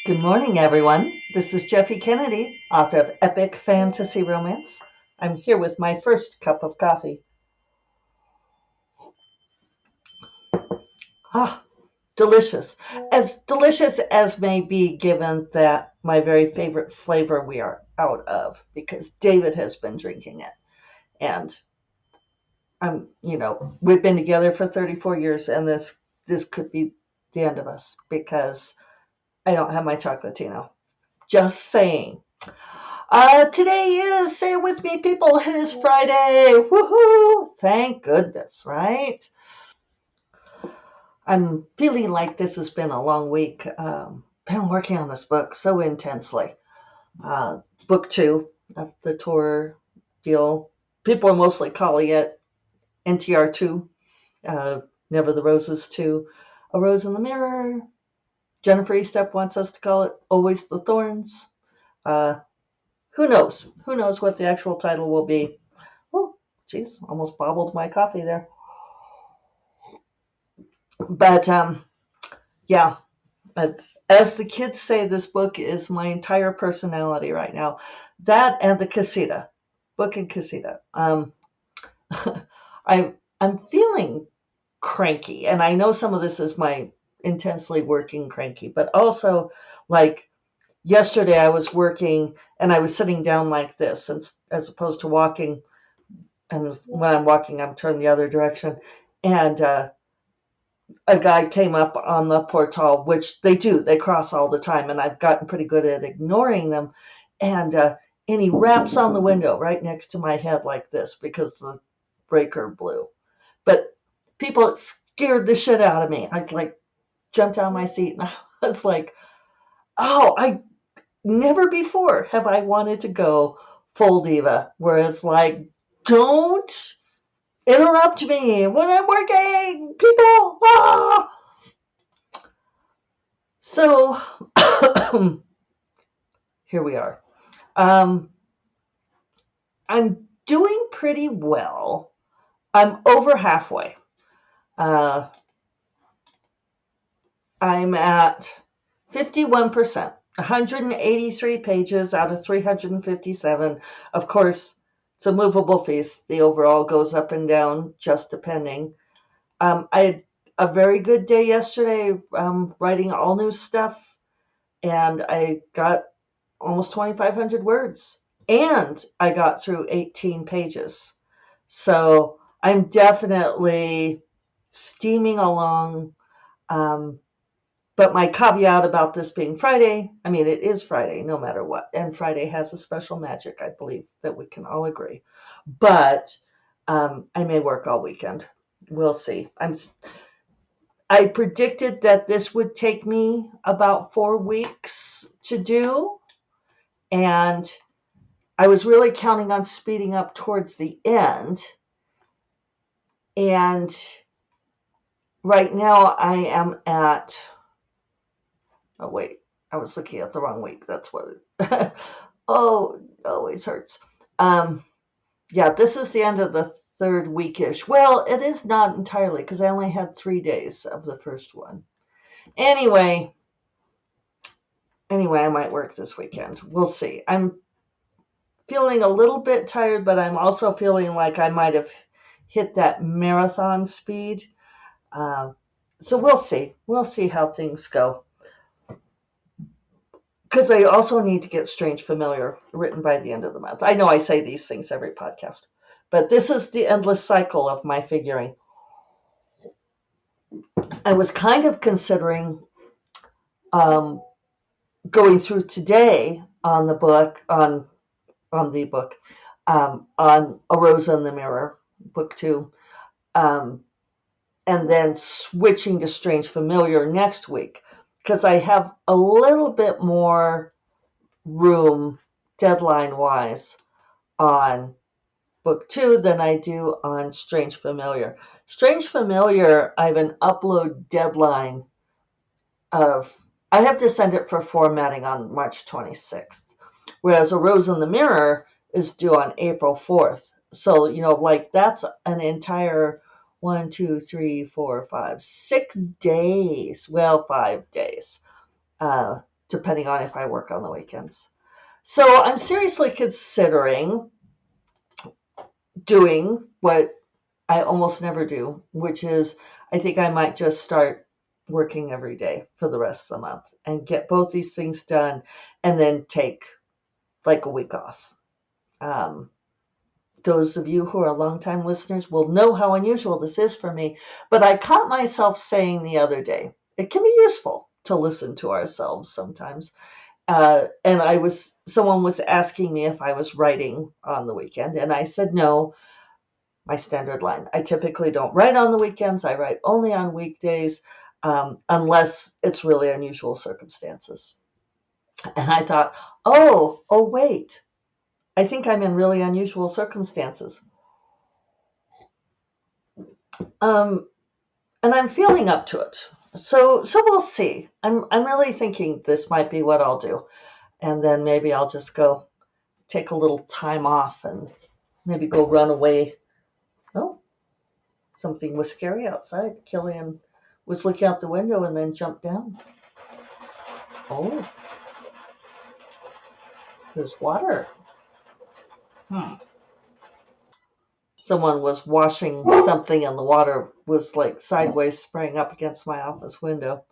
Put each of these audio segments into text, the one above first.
Good morning, everyone. This is Jeffe Kennedy, author of Epic Fantasy Romance. I'm here with my first cup of coffee. Ah, delicious as may be, given that my very favorite flavor we are out of, because David has been drinking it. And we've been together for 34 years, and this could be the end of us because I don't have my chocolatino. Just saying. Today is, say it with me, people, it is Friday. Woohoo! Thank goodness, right? I'm feeling like this has been a long week. Been working on this book so intensely. Book two of the Tor deal. People are mostly calling it NTR 2, Never the Roses 2, A Rose in the Mirror. Jennifer Estep wants us to call it Always the Thorns. Uh, who knows? Who knows what the actual title will be? Oh, geez, almost bobbled my coffee there. But yeah, but as the kids say, this book is my entire personality right now. That and the casita, book and casita. I'm feeling cranky, and I know some of this is my intensely working cranky, but also like yesterday I was working and I was sitting down like this, and as opposed to walking. And when I'm walking, I'm turned the other direction, and a guy came up on the portal, which they do, they cross all the time, and I've gotten pretty good at ignoring them. And he raps on the window right next to my head like this because the breaker blew. But people, it scared the shit out of me. I like jumped out of my seat and I was like, oh, I never before have I wanted to go full diva, where it's like, don't interrupt me when I'm working, people. Ah! So here we are. I'm doing pretty well. I'm over halfway. Uh, I'm at 51%, 183 pages out of 357. Of course, it's a movable feast. The overall goes up and down, just depending. I had a very good day yesterday, writing all new stuff, and I got almost 2,500 words, and I got through 18 pages. So I'm definitely steaming along. Um, but my caveat about this being Friday, I mean, it is Friday no matter what. And Friday has a special magic, I believe, that we can all agree. But I may work all weekend. We'll see. I predicted that this would take me about 4 weeks to do. And I was really counting on speeding up towards the end. And right now I am at, oh, wait, I was looking at the wrong week. That's what oh, it always hurts. Yeah, this is the end of the third weekish. Well, it is not entirely because I only had 3 days of the first one. Anyway, I might work this weekend. We'll see. I'm feeling a little bit tired, but I'm also feeling like I might have hit that marathon speed. Uh, so we'll see. We'll see how things go. Because I also need to get Strange Familiar written by the end of the month. I know I say these things every podcast, but this is the endless cycle of my figuring. I was kind of considering um, going through today on the book, on A Rose in the Mirror, book two, um, and then switching to Strange Familiar next week, because I have a little bit more room deadline wise on book two than I do on Strange Familiar. Strange Familiar, I have an upload deadline of, I have to send it for formatting on March 26th, whereas A Rose in the Mirror is due on April 4th. So, like that's an entire 1, 2, 3, 4, 5, 6 days. Well, 5 days depending on if I work on the weekends. So I'm seriously considering doing what I almost never do, which is I think I might just start working every day for the rest of the month and get both these things done and then take like a week off. Um, those of you who are longtime listeners will know how unusual this is for me, but I caught myself saying the other day, it can be useful to listen to ourselves sometimes. And someone was asking me if I was writing on the weekend, and I said no. My standard line. I typically don't write on the weekends. I write only on weekdays, unless it's really unusual circumstances. And I thought, oh, wait. I think I'm in really unusual circumstances. And I'm feeling up to it. So we'll see. I'm really thinking this might be what I'll do. And then maybe I'll just go take a little time off and maybe go run away. Oh, something was scary outside. Killian was looking out the window and then jumped down. Oh, there's water. Someone was washing something and the water was like sideways spraying up against my office window.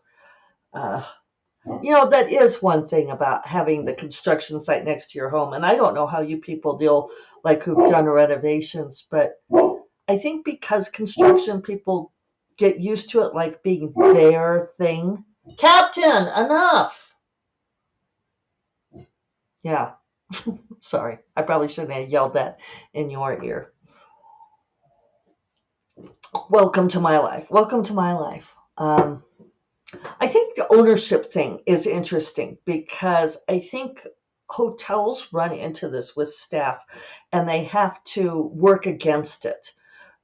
That is one thing about having the construction site next to your home. And I don't know how you people deal, like who've done renovations, but I think because construction people get used to it like being their thing. Captain, enough! Yeah. Sorry. I probably shouldn't have yelled that in your ear. Welcome to my life. Welcome to my life. I think the ownership thing is interesting because I think hotels run into this with staff and they have to work against it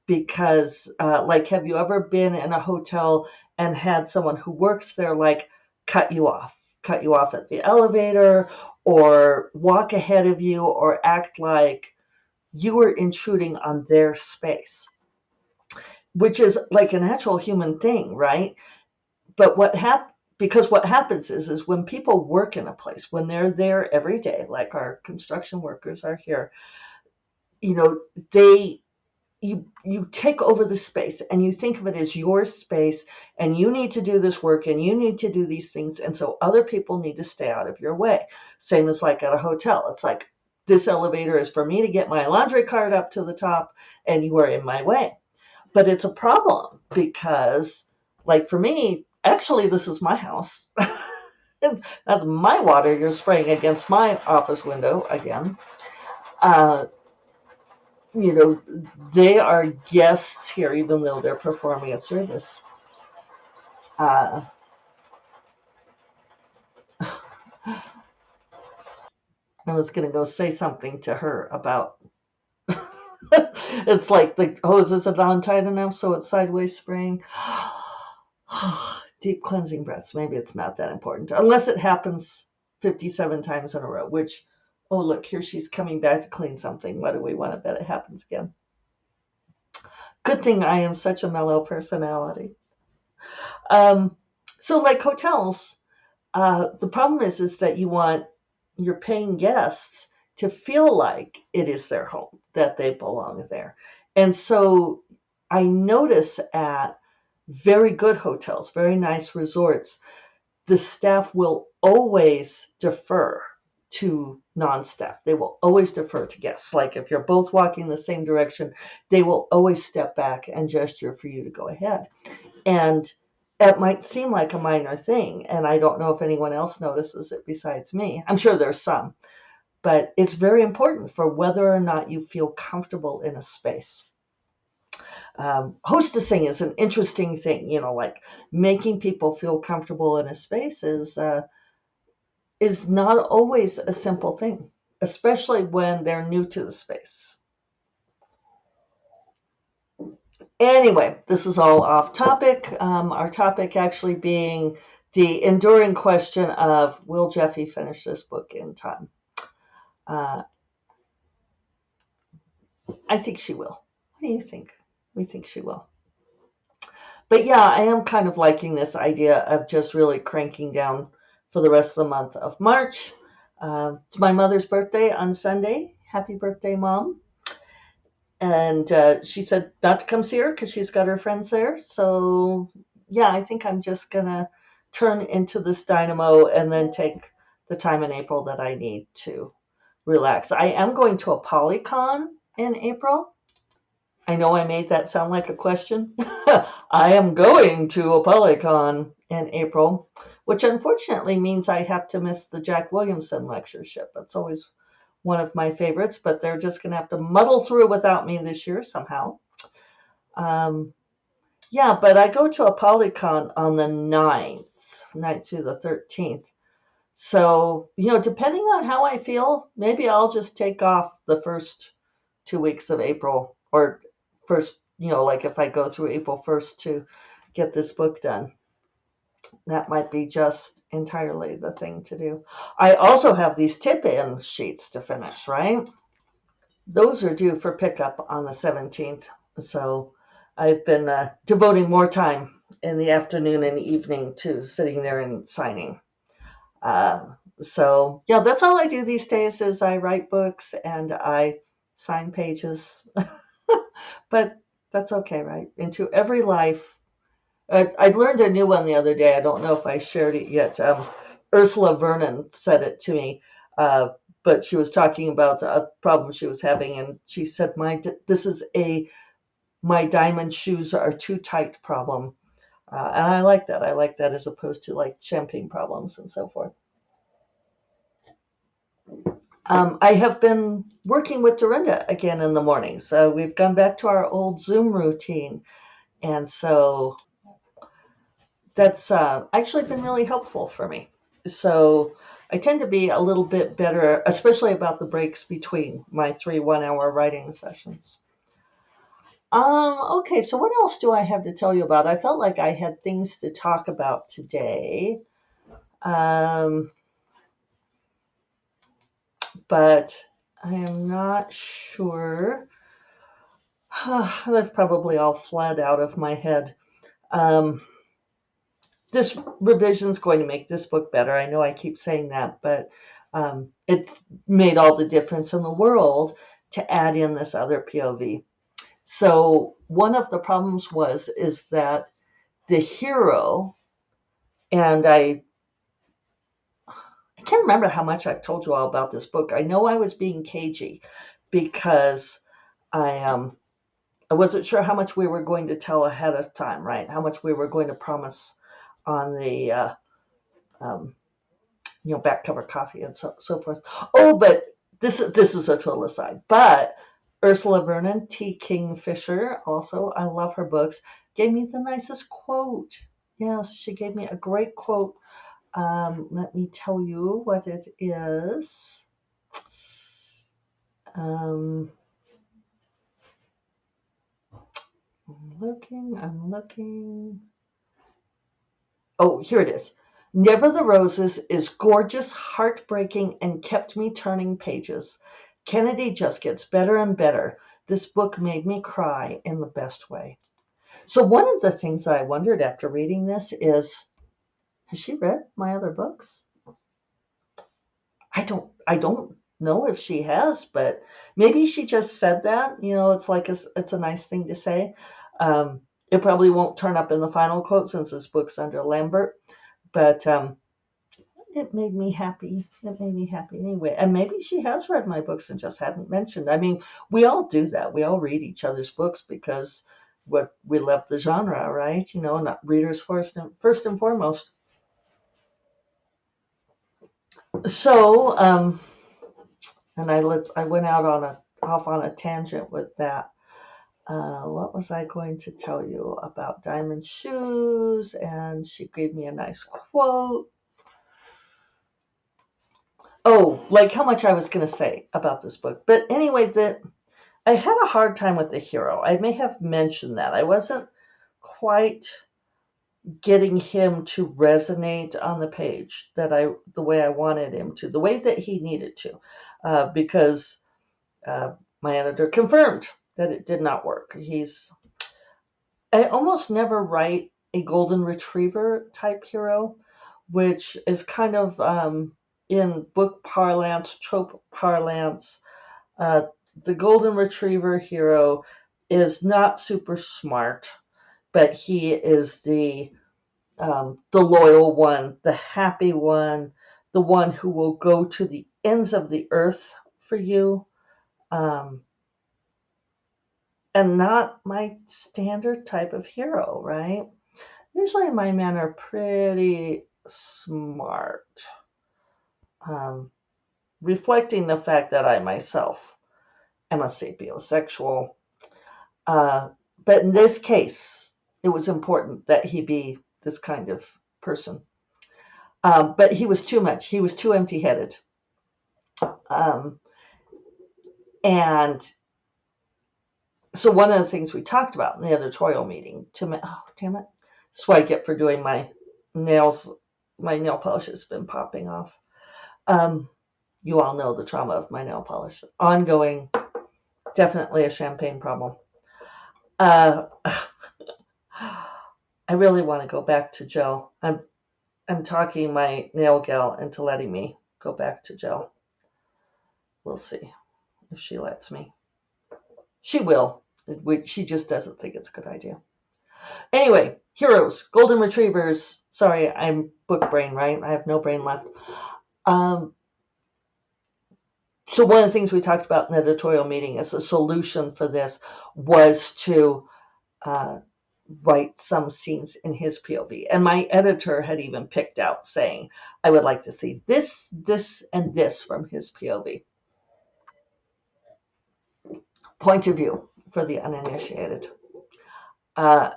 because, have you ever been in a hotel and had someone who works there, like, cut you off at the elevator or walk ahead of you or act like you were intruding on their space, which is like a natural human thing, right? But what happens is when people work in a place, when they're there every day, like our construction workers are here, they you take over the space and you think of it as your space and you need to do this work and you need to do these things, and so other people need to stay out of your way. Same as like at a hotel. It's like, this elevator is for me to get my laundry cart up to the top and you are in my way. But it's a problem because, like, for me, actually this is my house. That's my water you're spraying against my office window again. They are guests here, even though they're performing a service. I was going to go say something to her about it's like the hoses are not tight enough, so it's sideways spraying. Deep cleansing breaths. Maybe it's not that important, unless it happens 57 times in a row, which, oh, look, here she's coming back to clean something. What do we want to bet it happens again? Good thing I am such a mellow personality. So like hotels, the problem is that you want your paying guests to feel like it is their home, that they belong there. And so I notice at very good hotels, very nice resorts, the staff will always defer to non-staff. They will always defer to guests. Like if you're both walking the same direction, they will always step back and gesture for you to go ahead. And it might seem like a minor thing, and I don't know if anyone else notices it besides me. I'm sure there's some, but it's very important for whether or not you feel comfortable in a space. Hostessing is an interesting thing, like making people feel comfortable in a space is not always a simple thing, especially when they're new to the space. Anyway, this is all off topic. Our topic actually being the enduring question of, will Jeffy finish this book in time? I think she will. What do you think? We think she will. But yeah, I am kind of liking this idea of just really cranking down for the rest of the month of March. It's my mother's birthday on Sunday. Happy birthday, Mom. And she said not to come see her because she's got her friends there. So, yeah, I think I'm just going to turn into this dynamo and then take the time in April that I need to relax. I am going to a Polycon in April. I know I made that sound like a question. I am going to a Polycon in April, which unfortunately means I have to miss the Jack Williamson lectureship. It's always one of my favorites, but they're just going to have to muddle through without me this year somehow. Um, yeah, but I go to a Polycon on the 9th through the 13th. So, depending on how I feel, maybe I'll just take off the first 2 weeks of April, or first, like if I go through April 1st to get this book done. That might be just entirely the thing to do. I also have these tip-in sheets to finish, right? Those are due for pickup on the 17th. So I've been devoting more time in the afternoon and evening to sitting there and signing. So yeah, that's all I do these days is I write books and I sign pages. But that's okay, right? Into every life. I learned a new one the other day. I don't know if I shared it yet. Ursula Vernon said it to me, but she was talking about a problem she was having, and she said, "This is my diamond shoes are too tight problem," and I like that. I like that as opposed to like champagne problems and so forth. I have been working with Dorinda again in the morning, so we've gone back to our old Zoom routine, and so that's actually been really helpful for me. So I tend to be a little bit better, especially about the breaks between my 3 1 hour writing sessions. Okay, so what else do I have to tell you about? I felt like I had things to talk about today. But I am not sure. That's probably all fled out of my head. This revision is going to make this book better. I know I keep saying that, but it's made all the difference in the world to add in this other POV. So one of the problems is that the hero, and I can't remember how much I've told you all about this book. I know I was being cagey because I wasn't sure how much we were going to tell ahead of time, right? How much we were going to promise on the back cover coffee and so forth. Oh, but this is a total aside. But Ursula Vernon, T. Kingfisher, also, I love her books, gave me the nicest quote. Yes, she gave me a great quote. Let me tell you what it is. I'm looking. Oh, here it is. Never the Roses is gorgeous, heartbreaking, and kept me turning pages. Kennedy just gets better and better. This book made me cry in the best way. So one of the things I wondered after reading this is, has she read my other books? I don't know if she has, but maybe she just said that. It's like it's a nice thing to say. It probably won't turn up in the final quote since this book's under Lambert, but it made me happy. It made me happy anyway. And maybe she has read my books and just hadn't mentioned. I mean, we all do that. We all read each other's books because we love the genre, right? Not readers first and foremost. So, and I went out off on a tangent with that. What was I going to tell you about diamond shoes? And she gave me a nice quote. Oh, like how much I was going to say about this book. But anyway, I had a hard time with the hero. I may have mentioned that. I wasn't quite getting him to resonate on the page the way I wanted him to, the way that he needed to, because my editor confirmed that it did not work. I almost never write a golden retriever type hero, which is kind of in book parlance, trope parlance. Uh, the golden retriever hero is not super smart, but he is the loyal one, the happy one, the one who will go to the ends of the earth for you, um, and not my standard type of hero, right? Usually my men are pretty smart, um, reflecting the fact that I myself am a sapiosexual. Uh, but in this case, it was important that he be this kind of person. But he was too much. He was too empty headed. Um, and so one of the things we talked about in the editorial meeting, oh, damn it. That's what I get for doing my nails. My nail polish has been popping off. You all know the trauma of my nail polish. Ongoing, definitely a champagne problem. Uh, I really want to go back to gel. I'm talking my nail gal into letting me go back to gel. We'll see if she lets me. She will. She just doesn't think it's a good idea. Anyway, heroes, golden retrievers. Sorry, I'm book brain, right? I have no brain left. So one of the things we talked about in the editorial meeting as a solution for this was to write some scenes in his POV. And my editor had even picked out saying, I would like to see this, this, and this from his POV. Point of view for the uninitiated. And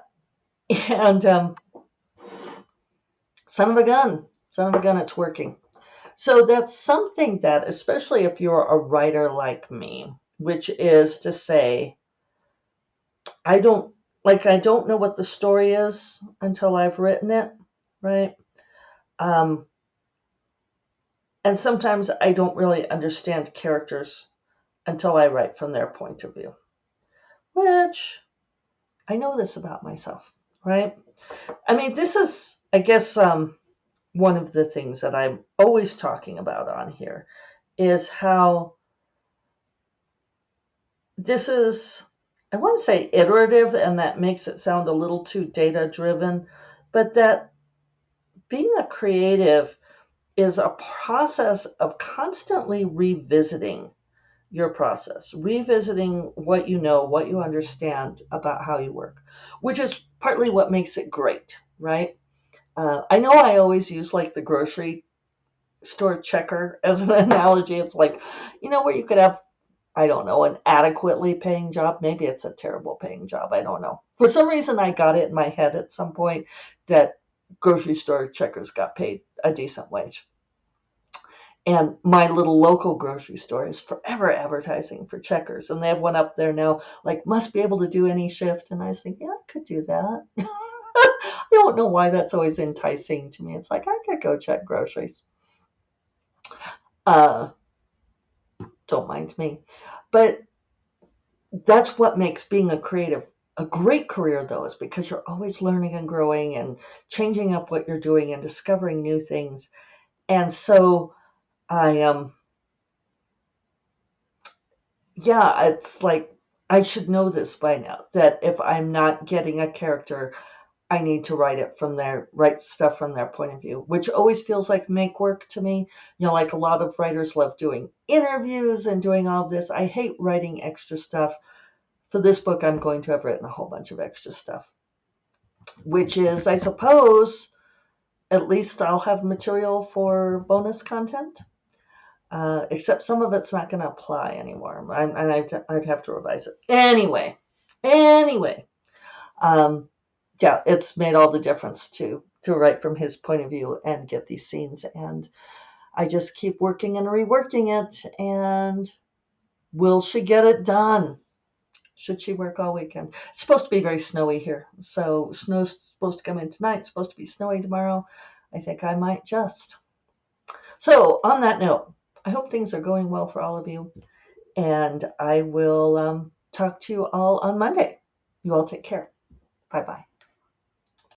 son of a gun, it's working. So that's something that, especially if you're a writer like me, which is to say, I don't know what the story is until I've written it, right? And sometimes I don't really understand characters until I write from their point of view, which I know this about myself, right? I mean, this is, I guess, one of the things that I'm always talking about on here is how this is, I want to say iterative, and that makes it sound a little too data driven, but that being a creative is a process of constantly revisiting your process, revisiting what you know, what you understand about how you work, which is partly what makes it great, right? I know I always use like the grocery store checker as an analogy. It's like, where you could have, I don't know, an adequately paying job. Maybe it's a terrible paying job. I don't know. For some reason, I got it in my head at some point that grocery store checkers got paid a decent wage. And my little local grocery store is forever advertising for checkers. And they have one up there now, like, must be able to do any shift. And I was thinking, I could do that. I don't know why that's always enticing to me. It's like, I could go check groceries. Don't mind me. But that's what makes being a creative a great career, though, is because you're always learning and growing and changing up what you're doing and discovering new things. And so I it's like I should know this by now, that if I'm not getting a character, I need to write stuff from their point of view, which always feels like make work to me. Like a lot of writers love doing interviews and doing all of this. I hate writing extra stuff. For this book, I'm going to have written a whole bunch of extra stuff, which is, I suppose, at least I'll have material for bonus content. Except some of it's not going to apply anymore, and I'd have to revise it anyway. Yeah, it's made all the difference to write from his point of view and get these scenes, and I just keep working and reworking it. And will she get it done? Should she work all weekend? It's supposed to be very snowy here, so snow's supposed to come in tonight. It's supposed to be snowy tomorrow. I think I might just. So on that note, I hope things are going well for all of you, and I will talk to you all on Monday. You all take care. Bye-bye.